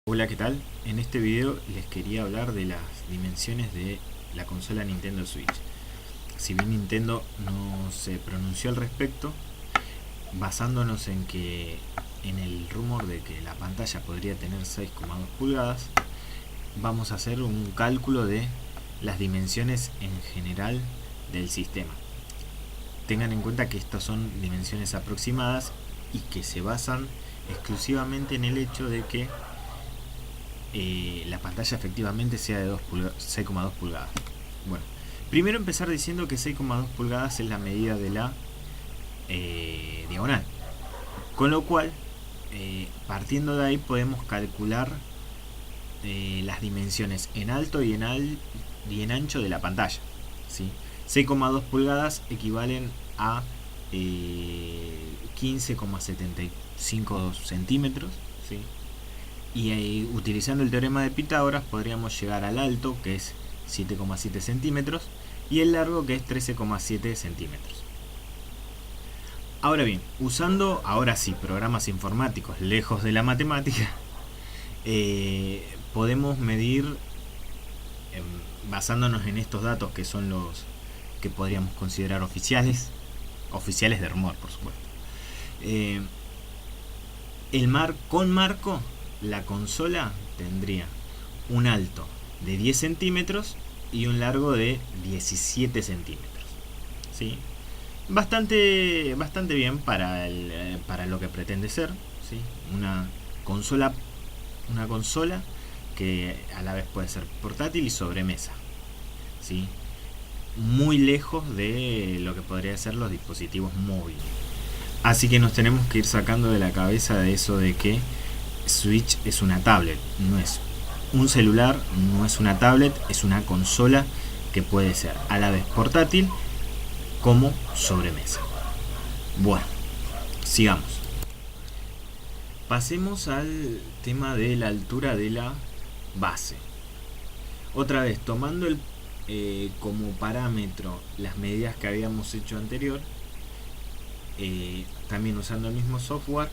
Hola, ¿qué tal? En este video les quería hablar de las dimensiones de la consola Nintendo Switch. Si bien Nintendo no se pronunció al respecto, basándonos en el rumor de que la pantalla podría tener 6,2 pulgadas, vamos a hacer un cálculo de las dimensiones en general del sistema. Tengan en cuenta que estas son dimensiones aproximadas y que se basan exclusivamente en el hecho de que la pantalla efectivamente sea de 6,2 pulgadas. Bueno, primero empezar diciendo que 6,2 pulgadas es la medida de la diagonal, con lo cual partiendo de ahí podemos calcular las dimensiones en alto y en ancho de la pantalla, ¿sí? 6,2 pulgadas equivalen a 15,75 centímetros, ¿sí? Y utilizando el teorema de Pitágoras podríamos llegar al alto, que es 7,7 centímetros, y el largo, que es 13,7 centímetros. Ahora bien, usando ahora sí programas informáticos lejos de la matemática, podemos medir, basándonos en estos datos que son los que podríamos considerar oficiales de rumor, por supuesto. Con marco, la consola tendría un alto de 10 centímetros y un largo de 17 centímetros, ¿sí? Bastante bien para lo que pretende ser, ¿sí? Una consola que a la vez puede ser portátil y sobremesa, ¿sí? Muy lejos de lo que podría ser los dispositivos móviles. Así que nos tenemos que ir sacando de la cabeza de eso de que Switch es una tablet, no es un celular, no es una tablet, es una consola que puede ser a la vez portátil como sobremesa. Bueno, sigamos. Pasemos al tema de la altura de la base. Otra vez, tomando como parámetro las medidas que habíamos hecho anterior, también usando el mismo software,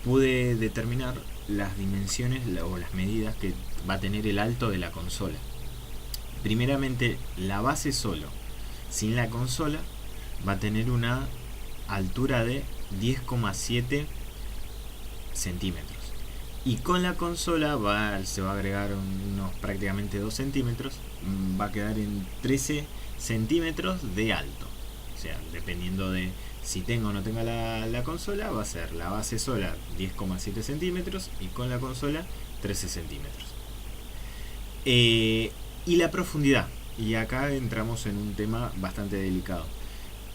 pude determinar las dimensiones o las medidas que va a tener el alto de la consola. Primeramente, la base solo, sin la consola, va a tener una altura de 10,7 centímetros. Y con la consola se va a agregar unos prácticamente 2 centímetros, va a quedar en 13 centímetros de alto. O sea, dependiendo de si tengo o no tengo la consola, va a ser la base sola 10,7 centímetros y con la consola 13 centímetros. Y la profundidad. Y acá entramos en un tema bastante delicado.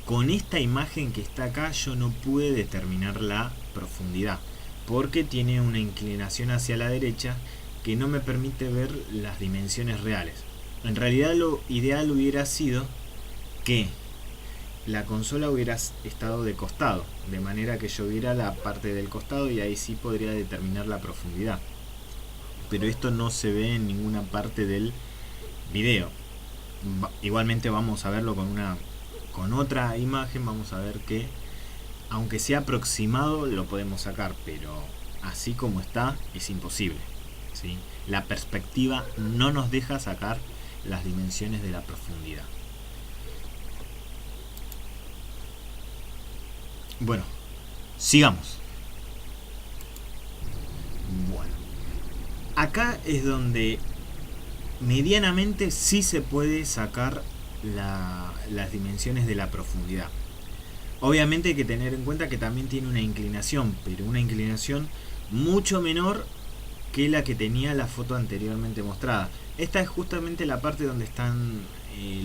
Con esta imagen que está acá yo no pude determinar la profundidad, porque tiene una inclinación hacia la derecha que no me permite ver las dimensiones reales. En realidad lo ideal hubiera sido que la consola hubiera estado de costado, de manera que yo viera la parte del costado y ahí sí podría determinar la profundidad. Pero esto no se ve en ninguna parte del video. Igualmente vamos a verlo con otra imagen, vamos a ver que aunque sea aproximado lo podemos sacar, pero así como está es imposible, ¿sí? La perspectiva no nos deja sacar las dimensiones de la profundidad. Bueno, sigamos. Bueno, acá es donde medianamente sí se puede sacar las dimensiones de la profundidad. Obviamente hay que tener en cuenta que también tiene una inclinación, pero una inclinación mucho menor que la que tenía la foto anteriormente mostrada. Esta es justamente la parte donde están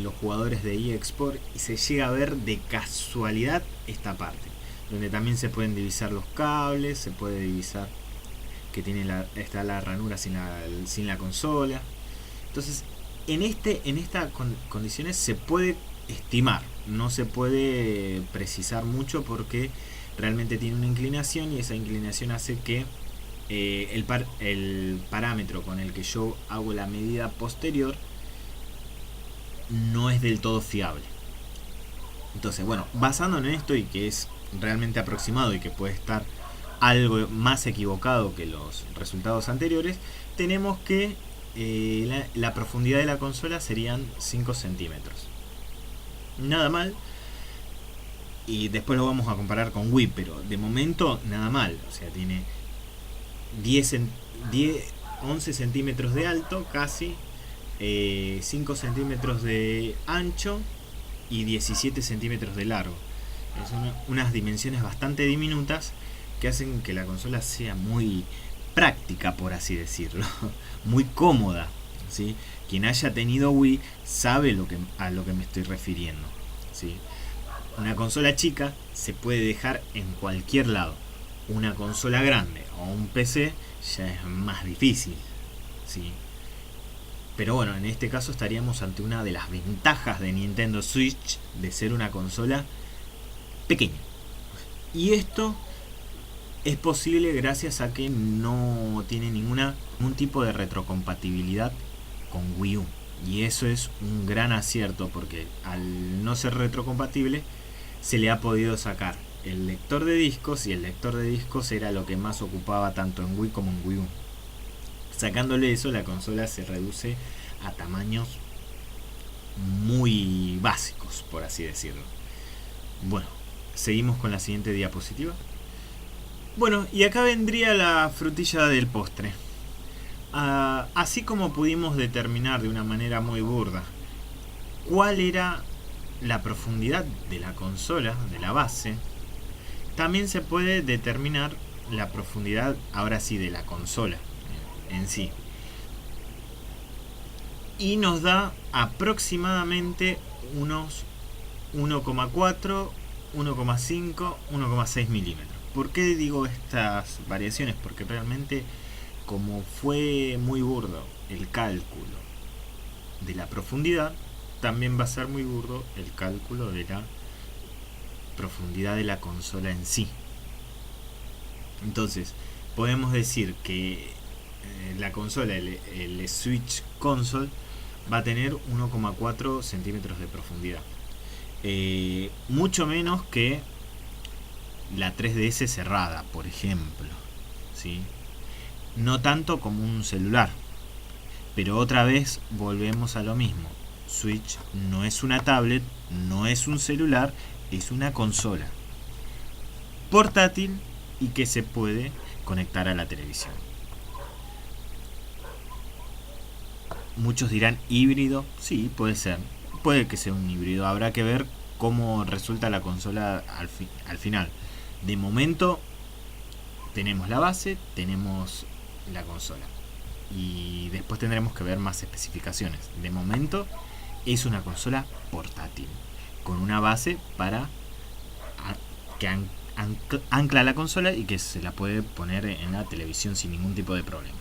los jugadores de eSport y se llega a ver de casualidad esta parte, donde también se pueden divisar los cables, se puede divisar que está la ranura sin la consola. Entonces, en estas condiciones se puede estimar, no se puede precisar mucho porque realmente tiene una inclinación y esa inclinación hace que el parámetro con el que yo hago la medida posterior no es del todo fiable. Entonces, bueno, basándonos en esto y que es realmente aproximado y que puede estar algo más equivocado que los resultados anteriores, tenemos que la profundidad de la consola serían 5 centímetros. Nada mal. Y después lo vamos a comparar con Wii, pero de momento nada mal. O sea, tiene 11 centímetros de alto casi, 5 centímetros de ancho y 17 centímetros de largo. Es unas dimensiones bastante diminutas que hacen que la consola sea muy práctica, por así decirlo, muy cómoda, ¿sí? Quien haya tenido Wii sabe a lo que me estoy refiriendo, ¿sí? Una consola chica se puede dejar en cualquier lado. Una consola grande o un PC ya es más difícil, ¿sí? Pero bueno, en este caso estaríamos ante una de las ventajas de Nintendo Switch de ser una consola pequeña. Y esto es posible gracias a que no tiene ningún tipo de retrocompatibilidad con Wii U. Y eso es un gran acierto, porque al no ser retrocompatible se le ha podido sacar el lector de discos, y el lector de discos era lo que más ocupaba tanto en Wii como en Wii U. Sacándole eso, la consola se reduce a tamaños muy básicos, por así decirlo. Bueno, seguimos con la siguiente diapositiva. Bueno, y acá vendría la frutilla del postre. Así como pudimos determinar de una manera muy burda cuál era la profundidad de la consola, de la base, también se puede determinar la profundidad, ahora sí, de la consola en sí. Y nos da aproximadamente unos 1,4, 1,5, 1,6 milímetros. ¿Por qué digo estas variaciones? Porque realmente, como fue muy burdo el cálculo de la profundidad, también va a ser muy burdo el cálculo de la profundidad de la consola en sí. Entonces, podemos decir que la consola, el Switch Console, va a tener 1,4 centímetros de profundidad. Mucho menos que la 3DS cerrada, por ejemplo, ¿sí? No tanto como un celular, pero otra vez volvemos a lo mismo. Switch no es una tablet, no es un celular, es una consola portátil y que se puede conectar a la televisión. Muchos dirán híbrido, sí, puede ser, puede que sea un híbrido, habrá que ver cómo resulta la consola al final. De momento tenemos la base, tenemos la consola, y después tendremos que ver más especificaciones. De momento es una consola portátil con una base para que ancla la consola y que se la puede poner en la televisión sin ningún tipo de problemas.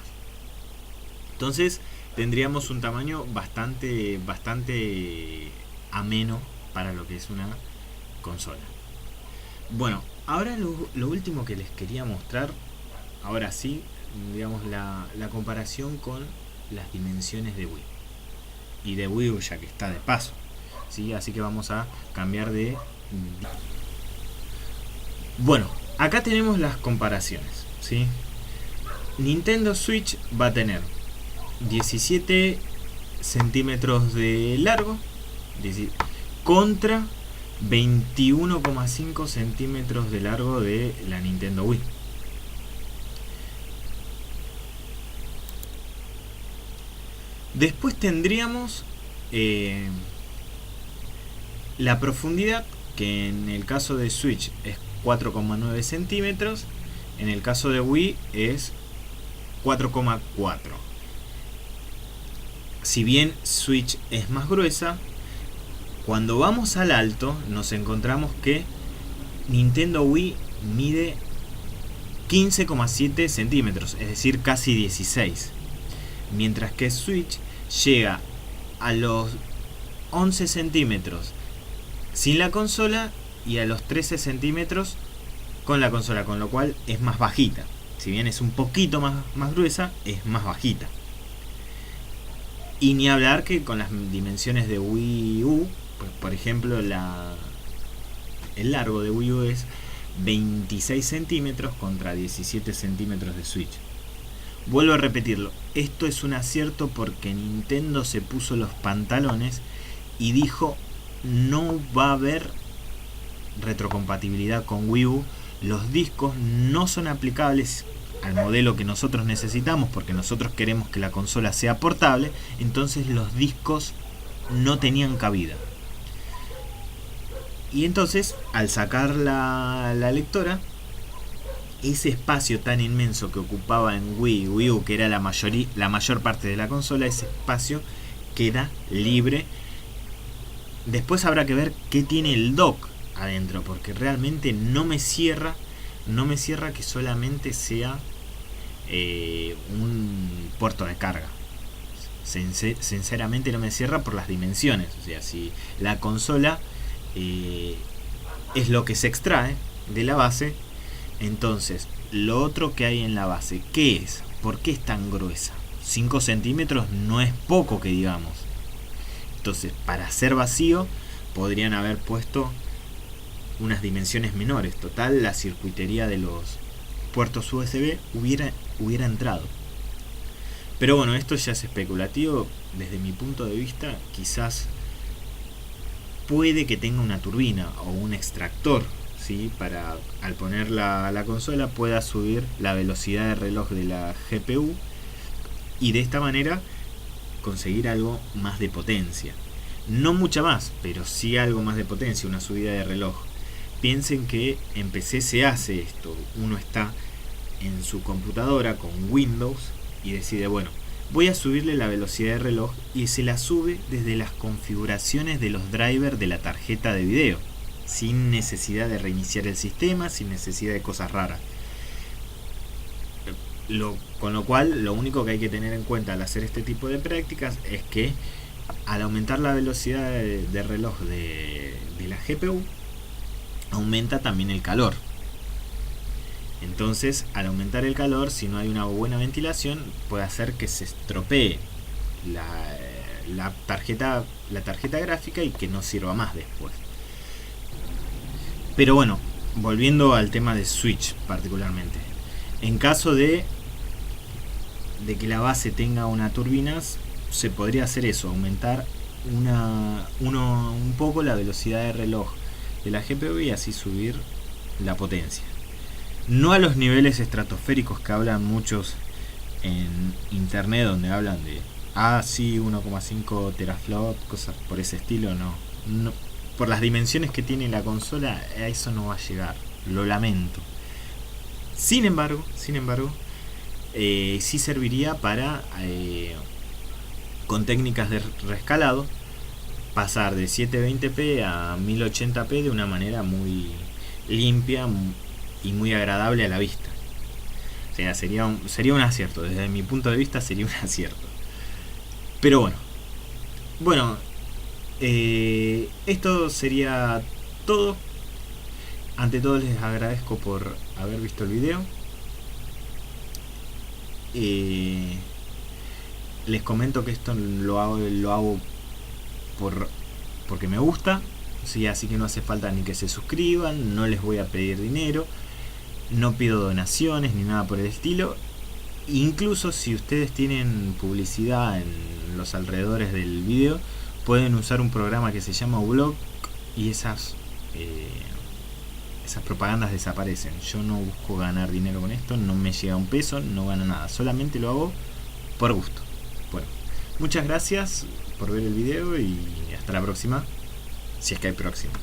Entonces tendríamos un tamaño bastante ameno para lo que es una consola. Bueno, ahora lo último que les quería mostrar, ahora sí, digamos la comparación con las dimensiones de Wii y de Wii U, ya que está de paso, ¿sí? Así que vamos a cambiar de... Bueno, acá tenemos las comparaciones, ¿sí? Nintendo Switch va a tener 17 centímetros de largo contra 21,5 centímetros de largo de la Nintendo Wii. Después tendríamos la profundidad, que en el caso de Switch es 4,9 centímetros, en el caso de Wii es 4,4. Si bien Switch es más gruesa, cuando vamos al alto nos encontramos que Nintendo Wii mide 15,7 centímetros, es decir, casi 16. Mientras que Switch llega a los 11 centímetros sin la consola y a los 13 centímetros con la consola, con lo cual es más bajita. Si bien es un poquito más gruesa, es más bajita. Y ni hablar que con las dimensiones de Wii U, pues, por ejemplo, el largo de Wii U es 26 centímetros contra 17 centímetros de switch. Vuelvo a repetirlo, esto es un acierto porque Nintendo se puso los pantalones y dijo no va a haber retrocompatibilidad con Wii U, los discos no son aplicables al modelo que nosotros necesitamos porque nosotros queremos que la consola sea portable, entonces los discos no tenían cabida. Y entonces al sacar la lectora, ese espacio tan inmenso que ocupaba en Wii U, que era la mayor parte de la consola, ese espacio queda libre. Después habrá que ver qué tiene el dock adentro, porque realmente no me cierra que solamente sea un puerto de carga. Sinceramente no me cierra por las dimensiones. O sea, si la consola es lo que se extrae de la base, entonces lo otro que hay en la base, ¿qué es? ¿Por qué es tan gruesa? 5 centímetros no es poco que digamos. Entonces, para hacer vacío podrían haber puesto unas dimensiones menores. Total, la circuitería de los puertos USB hubiera entrado. Pero bueno, esto ya es especulativo. Desde mi punto de vista, quizás puede que tenga una turbina o un extractor, ¿sí? Para al poner la consola pueda subir la velocidad de reloj de la GPU y de esta manera conseguir algo más de potencia. No mucha más, pero sí algo más de potencia, una subida de reloj. Piensen que en PC se hace esto. Uno está en su computadora con Windows y decide, bueno, voy a subirle la velocidad de reloj, y se la sube desde las configuraciones de los drivers de la tarjeta de video, sin necesidad de reiniciar el sistema, sin necesidad de cosas raras. Con lo cual, lo único que hay que tener en cuenta al hacer este tipo de prácticas es que al aumentar la velocidad de reloj de la GPU, aumenta también el calor. Entonces, al aumentar el calor, si no hay una buena ventilación, puede hacer que se estropee la tarjeta gráfica y que no sirva más después. Pero bueno, volviendo al tema de Switch particularmente, en caso de que la base tenga una turbina, se podría hacer eso, aumentar un poco la velocidad de reloj de la GPU y así subir la potencia. No a los niveles estratosféricos que hablan muchos en internet, donde hablan de 1,5 teraflop, cosas por ese estilo. No, por las dimensiones que tiene la consola, a eso no va a llegar, lo lamento. Sin embargo, sí serviría para, con técnicas de rescalado, pasar de 720p a 1080p de una manera muy limpia y muy agradable a la vista. O sea, sería un acierto. Desde mi punto de vista sería un acierto. Pero bueno, esto sería todo. Ante todo, les agradezco por haber visto el video. Les comento que esto lo hago porque me gusta, ¿sí? Así que no hace falta ni que se suscriban, no les voy a pedir dinero, no pido donaciones ni nada por el estilo. Incluso si ustedes tienen publicidad en los alrededores del video, pueden usar un programa que se llama Ublog y esas propagandas desaparecen. Yo no busco ganar dinero con esto, no me llega un peso, no gano nada, solamente lo hago por gusto. Bueno, muchas gracias por ver el video y hasta la próxima, si es que hay próxima.